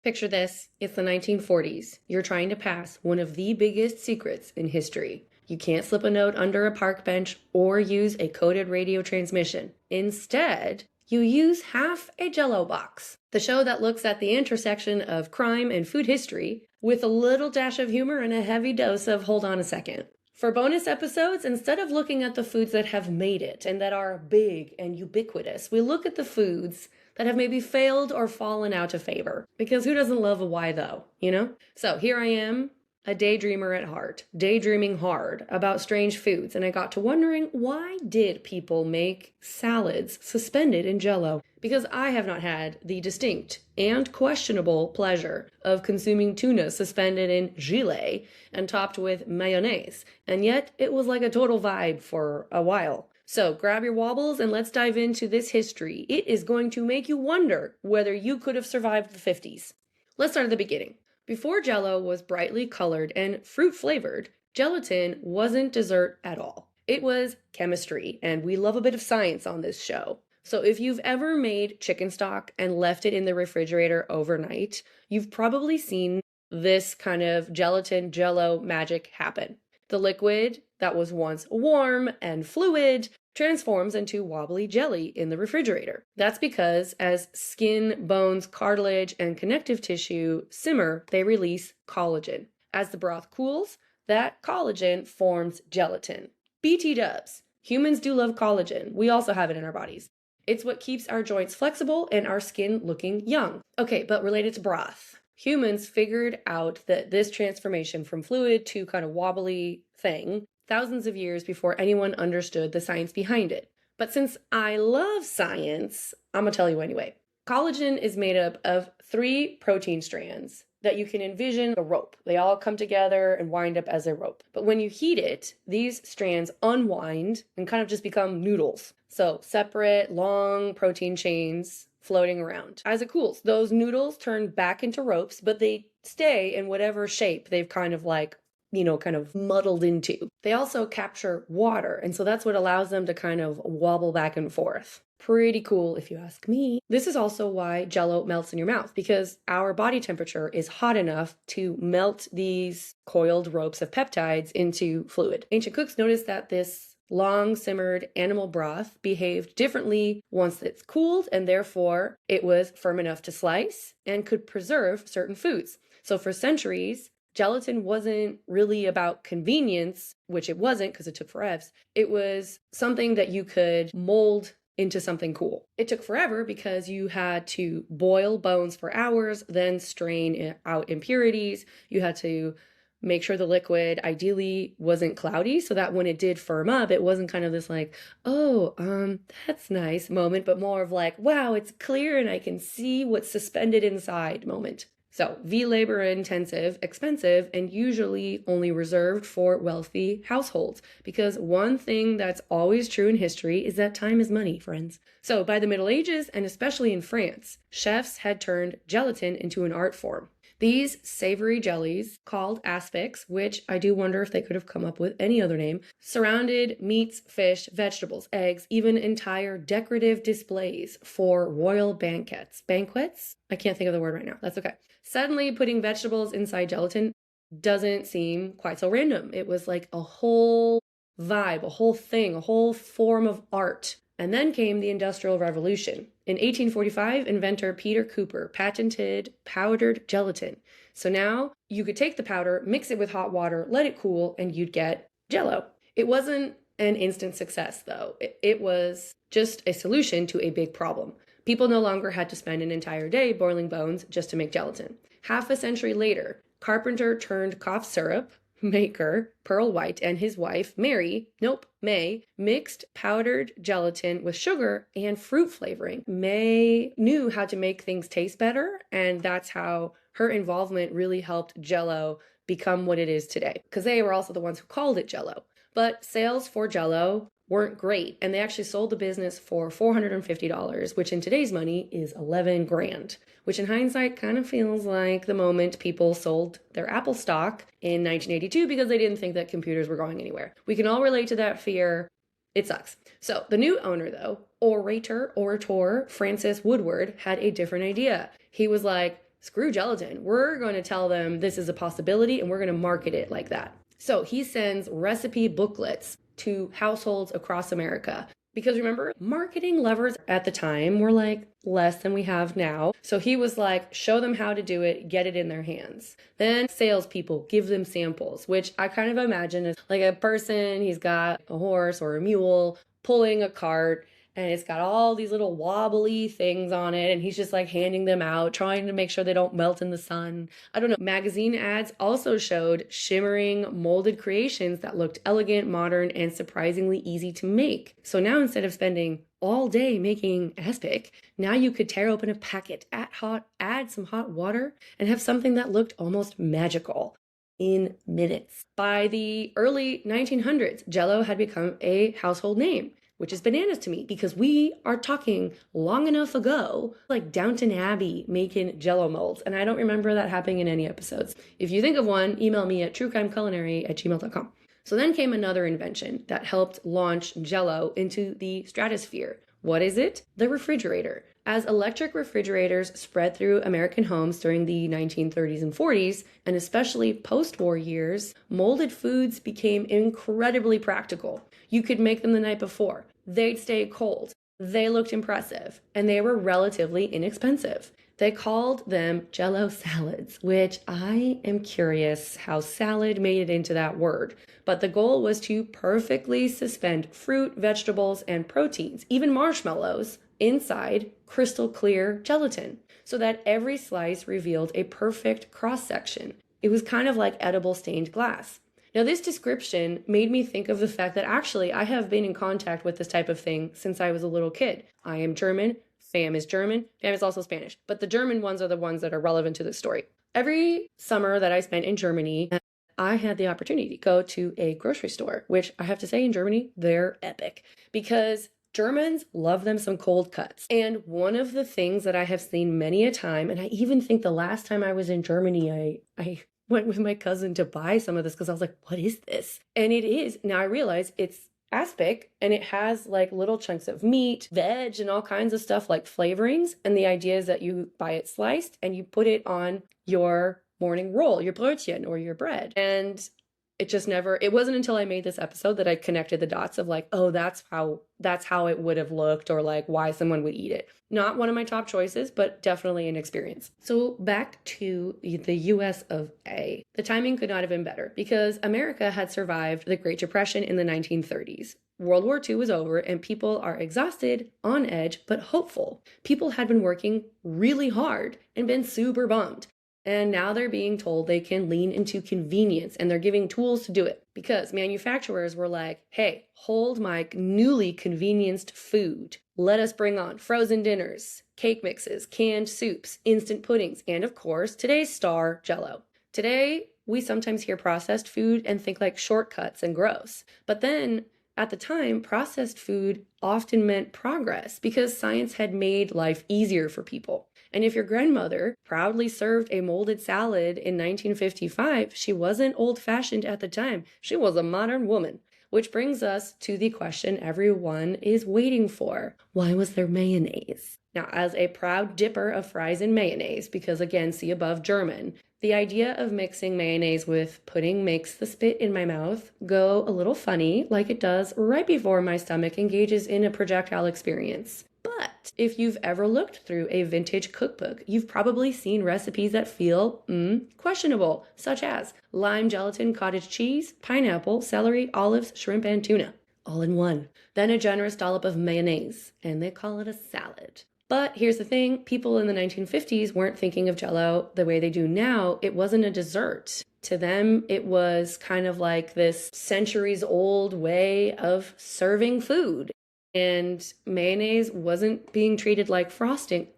Picture this, it's the 1940s. You're trying to pass one of the biggest secrets in history. You can't slip a note under a park bench or use a coded radio transmission. Instead, you use half a Jell-O box, the show that looks at the intersection of crime and food history with a little dash of humor and a heavy dose of hold on a second. For bonus episodes, instead of looking at the foods that have made it and that are big and ubiquitous, we look at the foods that have maybe failed or fallen out of favor. Because who doesn't love a why though, you know? So here I am, a daydreamer at heart, daydreaming hard about strange foods, and I got to wondering, why did people make salads suspended in Jell-O? Because I have not had the distinct and questionable pleasure of consuming tuna suspended in gelée and topped with mayonnaise, and yet it was like a total vibe for a while. So grab your wobbles and let's dive into this history. It is going to make you wonder whether you could have survived the 50s. Let's start at the beginning. Before Jell-O was brightly colored and fruit flavored, gelatin wasn't dessert at all. It was chemistry, and we love a bit of science on this show. So if you've ever made chicken stock and left it in the refrigerator overnight, you've probably seen this kind of gelatin Jell-O magic happen. The liquid that was once warm and fluid transforms into wobbly jelly in the refrigerator. That's because as skin, bones, cartilage, and connective tissue simmer, they release collagen. As the broth cools, that collagen forms gelatin. BT dubs. Humans do love collagen. We also have it in our bodies. It's what keeps our joints flexible and our skin looking young. Okay, but related to broth. Humans figured out that this transformation from fluid to kind of wobbly thing thousands of years before anyone understood the science behind it. But since I love science, I'm gonna tell you anyway. Collagen is made up of 3 protein strands that you can envision a rope. They all come together and wind up as a rope. But when you heat it, these strands unwind and kind of just become noodles. So separate, long protein chains floating around. As it cools, those noodles turn back into ropes, but they stay in whatever shape they've kind of muddled into. They also capture water, and so that's what allows them to kind of wobble back and forth. Pretty cool if you ask me. This is also why Jell-O melts in your mouth, because our body temperature is hot enough to melt these coiled ropes of peptides into fluid. Ancient cooks noticed that this long simmered animal broth behaved differently once it's cooled, and therefore it was firm enough to slice and could preserve certain foods. So for centuries, gelatin wasn't really about convenience, which it wasn't because it took forever. It was something that you could mold into something cool. It took forever because you had to boil bones for hours, then strain out impurities. You had to make sure the liquid ideally wasn't cloudy so that when it did firm up, it wasn't kind of this like, that's nice moment, but more of like, wow, it's clear and I can see what's suspended inside moment. So labor intensive, expensive, and usually only reserved for wealthy households. Because one thing that's always true in history is that time is money, friends. So by the Middle Ages, and especially in France, chefs had turned gelatin into an art form. These savory jellies, called aspics, which I do wonder if they could have come up with any other name, surrounded meats, fish, vegetables, eggs, even entire decorative displays for royal banquets. Banquets? I can't think of the word right now. That's okay. Suddenly, putting vegetables inside gelatin doesn't seem quite so random. It was like a whole vibe, a whole thing, a whole form of art. And then came the Industrial Revolution. In 1845, inventor Peter Cooper patented powdered gelatin. So now you could take the powder, mix it with hot water, let it cool, and you'd get Jell-O. It wasn't an instant success, though. It was just a solution to a big problem. People no longer had to spend an entire day boiling bones just to make gelatin. Half a century later, carpenter turned cough syrup maker Pearl White and his wife May mixed powdered gelatin with sugar and fruit flavoring. May knew how to make things taste better, and that's how her involvement really helped Jell-O become what it is today, because they were also the ones who called it Jell-O. But sales for Jell-O weren't great, and they actually sold the business for $450, which in today's money is $11,000, which in hindsight kind of feels like the moment people sold their Apple stock in 1982 because they didn't think that computers were going anywhere. We can all relate to that fear. It sucks. So the new owner, though, orator Francis Woodward, had a different idea. He was like, screw gelatin. We're going to tell them this is a possibility and we're going to market it like that. So he sends recipe booklets to households across America. Because remember, marketing levers at the time were like less than we have now. So he was like, show them how to do it, get it in their hands. Then salespeople, give them samples, which I kind of imagine is like a person, he's got a horse or a mule pulling a cart, and it's got all these little wobbly things on it, and he's just like handing them out, trying to make sure they don't melt in the sun. I don't know. Magazine ads also showed shimmering, molded creations that looked elegant, modern, and surprisingly easy to make. So now instead of spending all day making aspic, now you could tear open a packet, add some hot water, and have something that looked almost magical in minutes. By the early 1900s, Jell-O had become a household name, which is bananas to me because we are talking long enough ago, like Downton Abbey making Jell-O molds, and I don't remember that happening in any episodes. If you think of one, email me at truecrimeculinary@gmail.com. So then came another invention that helped launch Jell-O into the stratosphere. What is it? The refrigerator. As electric refrigerators spread through American homes during the 1930s and 40s, and especially post-war years, molded foods became incredibly practical. You could make them the night before. They'd stay cold. They looked impressive, and they were relatively inexpensive. They called them Jell-O salads, which I am curious how salad made it into that word. But the goal was to perfectly suspend fruit, vegetables, and proteins, even marshmallows, inside crystal clear gelatin, so that every slice revealed a perfect cross-section. It was kind of like edible stained glass. Now, this description made me think of the fact that actually I have been in contact with this type of thing since I was a little kid. I am German. Fam is German. Fam is also Spanish. But the German ones are the ones that are relevant to the story. Every summer that I spent in Germany, I had the opportunity to go to a grocery store, which I have to say in Germany, they're epic because Germans love them some cold cuts. And one of the things that I have seen many a time, and I even think the last time I was in Germany, I went with my cousin to buy some of this because I was like, what is this? And it is, now I realize it's aspic, and it has like little chunks of meat, veg, and all kinds of stuff like flavorings. And the idea is that you buy it sliced and you put it on your morning roll, your brötchen or your bread. And it wasn't until I made this episode that I connected the dots of like, oh, that's how it would have looked, or like why someone would eat it. Not one of my top choices, but definitely an experience. So back to the US of A. The timing could not have been better because America had survived the Great Depression in the 1930s. World War II was over and people are exhausted, on edge, but hopeful. People had been working really hard and been super bummed. And now they're being told they can lean into convenience, and they're giving tools to do it because manufacturers were like, hey, hold my newly convenienced food. Let us bring on frozen dinners, cake mixes, canned soups, instant puddings, and of course, today's star, Jell-O. Today, we sometimes hear processed food and think like shortcuts and gross. But then at the time, processed food often meant progress because science had made life easier for people. And if your grandmother proudly served a molded salad in 1955, she wasn't old-fashioned at the time. She was a modern woman. Which brings us to the question everyone is waiting for. Why was there mayonnaise? Now, as a proud dipper of fries in mayonnaise, because again, see above German, the idea of mixing mayonnaise with pudding makes the spit in my mouth go a little funny, like it does right before my stomach engages in a projectile experience. But if you've ever looked through a vintage cookbook, you've probably seen recipes that feel questionable, such as lime gelatin, cottage cheese, pineapple, celery, olives, shrimp, and tuna, all in one. Then a generous dollop of mayonnaise, and they call it a salad. But here's the thing, people in the 1950s weren't thinking of Jell-O the way they do now. It wasn't a dessert. To them, it was kind of like this centuries-old way of serving food. And mayonnaise wasn't being treated like frosting.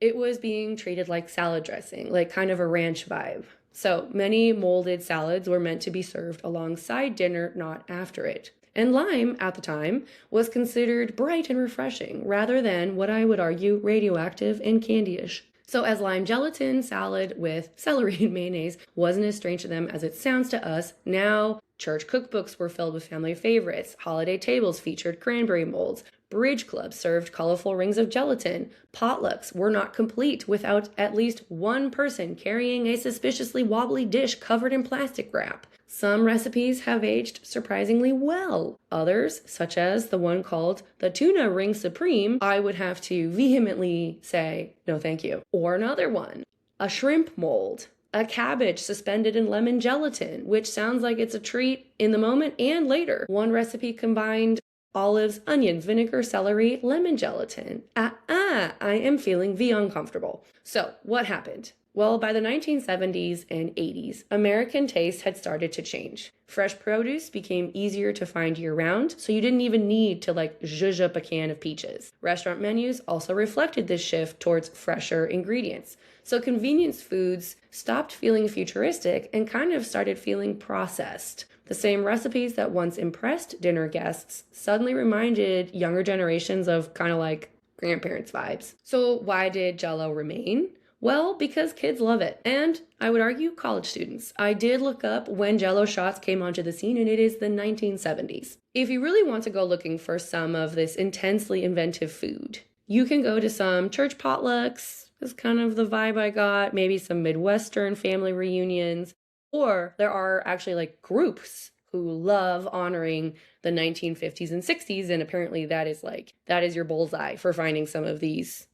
It was being treated like salad dressing, like kind of a ranch vibe. So many molded salads were meant to be served alongside dinner, not after it. And lime, at the time, was considered bright and refreshing, rather than what I would argue radioactive and candyish. So as lime gelatin salad with celery and mayonnaise wasn't as strange to them as it sounds to us, now church cookbooks were filled with family favorites, holiday tables featured cranberry molds, Bridge clubs served colorful rings of gelatin. Potlucks were not complete without at least one person carrying a suspiciously wobbly dish covered in plastic wrap. Some recipes have aged surprisingly well. Others, such as the one called the Tuna Ring Supreme, I would have to vehemently say, no thank you. Or another one, a shrimp mold. A cabbage suspended in lemon gelatin, which sounds like it's a treat in the moment and later. One recipe combined olives, onion, vinegar, celery, lemon gelatin. I am feeling the uncomfortable. So, what happened? Well, by the 1970s and 80s, American taste had started to change. Fresh produce became easier to find year-round, so you didn't even need to zhuzh up a can of peaches. Restaurant menus also reflected this shift towards fresher ingredients. So convenience foods stopped feeling futuristic and kind of started feeling processed. The same recipes that once impressed dinner guests suddenly reminded younger generations of kind of like grandparents' vibes. So why did Jell-O remain? Well, because kids love it, and I would argue college students. I did look up when Jell-O shots came onto the scene, and it is the 1970s. If you really want to go looking for some of this intensely inventive food, you can go to some church potlucks, is kind of the vibe I got, maybe some Midwestern family reunions, or there are actually groups who love honoring the 1950s and 60s, and apparently that is your bullseye for finding some of these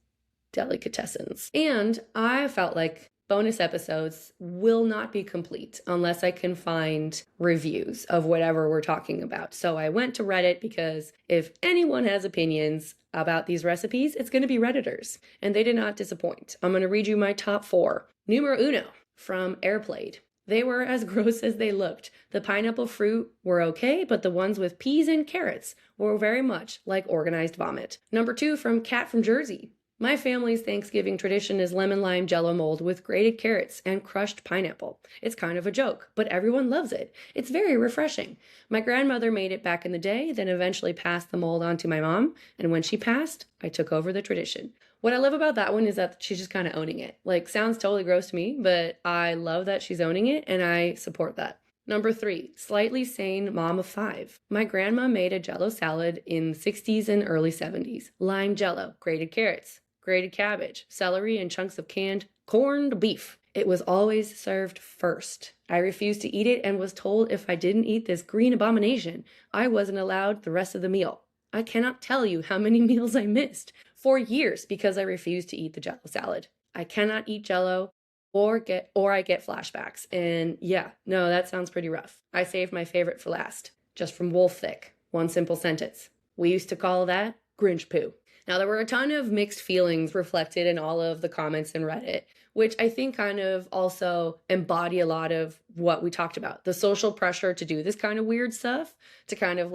delicatessens. And I felt like bonus episodes will not be complete unless I can find reviews of whatever we're talking about. So I went to Reddit because if anyone has opinions about these recipes, it's going to be Redditors. And they did not disappoint. I'm going to read you my top 4. Numero uno from Airplayed. They were as gross as they looked. The pineapple fruit were okay, but the ones with peas and carrots were very much like organized vomit. Number 2 from Cat from Jersey. My family's Thanksgiving tradition is lemon lime Jell-O mold with grated carrots and crushed pineapple. It's kind of a joke, but everyone loves it. It's very refreshing. My grandmother made it back in the day, then eventually passed the mold on to my mom, and when she passed, I took over the tradition. What I love about that one is that she's just kind of owning it. Sounds totally gross to me, but I love that she's owning it, and I support that. Number 3, slightly sane mom of 5. My grandma made a Jell-O salad in the 60s and early 70s. Lime Jell-O, grated carrots, grated cabbage, celery, and chunks of canned corned beef. It was always served first. I refused to eat it and was told if I didn't eat this green abomination, I wasn't allowed the rest of the meal. I cannot tell you how many meals I missed for years because I refused to eat the Jell-O salad. I cannot eat Jell-O or I get flashbacks. And yeah, no, that sounds pretty rough. I saved my favorite for last, just from Wolf Thick. One simple sentence. We used to call that Grinch poo. Now, there were a ton of mixed feelings reflected in all of the comments in Reddit, which I think kind of also embody a lot of what we talked about. The social pressure to do this kind of weird stuff, to kind of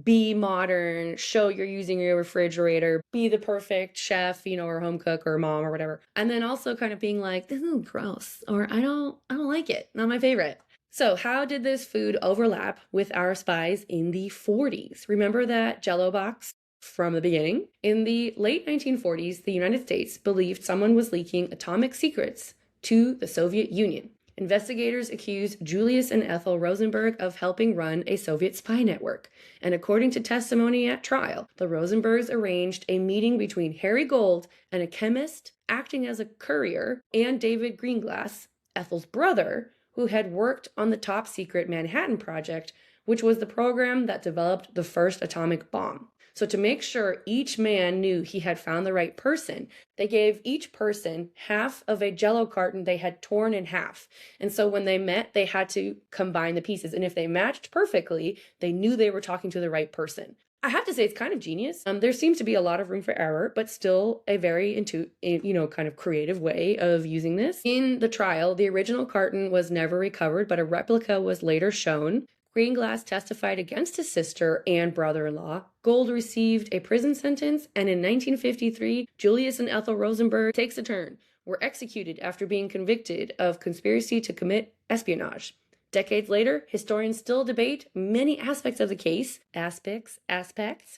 be modern, show you're using your refrigerator, be the perfect chef, or home cook or mom or whatever. And then also kind of being like, this is gross, or I don't like it, not my favorite. So how did this food overlap with our spies in the 40s? Remember that Jell-O box from the beginning? In the late 1940s, the United States believed someone was leaking atomic secrets to the Soviet Union. Investigators accused Julius and Ethel Rosenberg of helping run a Soviet spy network. And according to testimony at trial, the Rosenbergs arranged a meeting between Harry Gold and a chemist acting as a courier, and David Greenglass, Ethel's brother, who had worked on the top secret Manhattan Project, which was the program that developed the first atomic bomb. So to make sure each man knew he had found the right person, they gave each person half of a Jell-O carton they had torn in half. And so when they met, they had to combine the pieces. And if they matched perfectly, they knew they were talking to the right person. I have to say, it's kind of genius. There seems to be a lot of room for error, but still a very kind of creative way of using this. In the trial, the original carton was never recovered, but a replica was later shown. Greenglass testified against his sister and brother-in-law. Gold received a prison sentence, and in 1953, Julius and Ethel Rosenberg takes a turn, were executed after being convicted of conspiracy to commit espionage. Decades later, historians still debate many aspects of the case, aspects,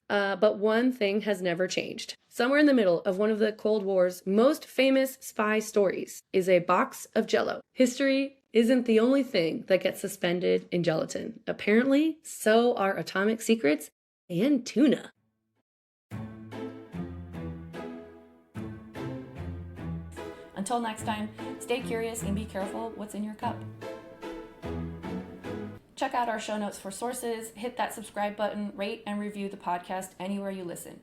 but one thing has never changed. Somewhere in the middle of one of the Cold War's most famous spy stories is a box of Jell-O. History isn't the only thing that gets suspended in gelatin. Apparently, so are atomic secrets and tuna. Until next time, stay curious and be careful what's in your cup. Check out our show notes for sources, hit that subscribe button, rate and review the podcast anywhere you listen.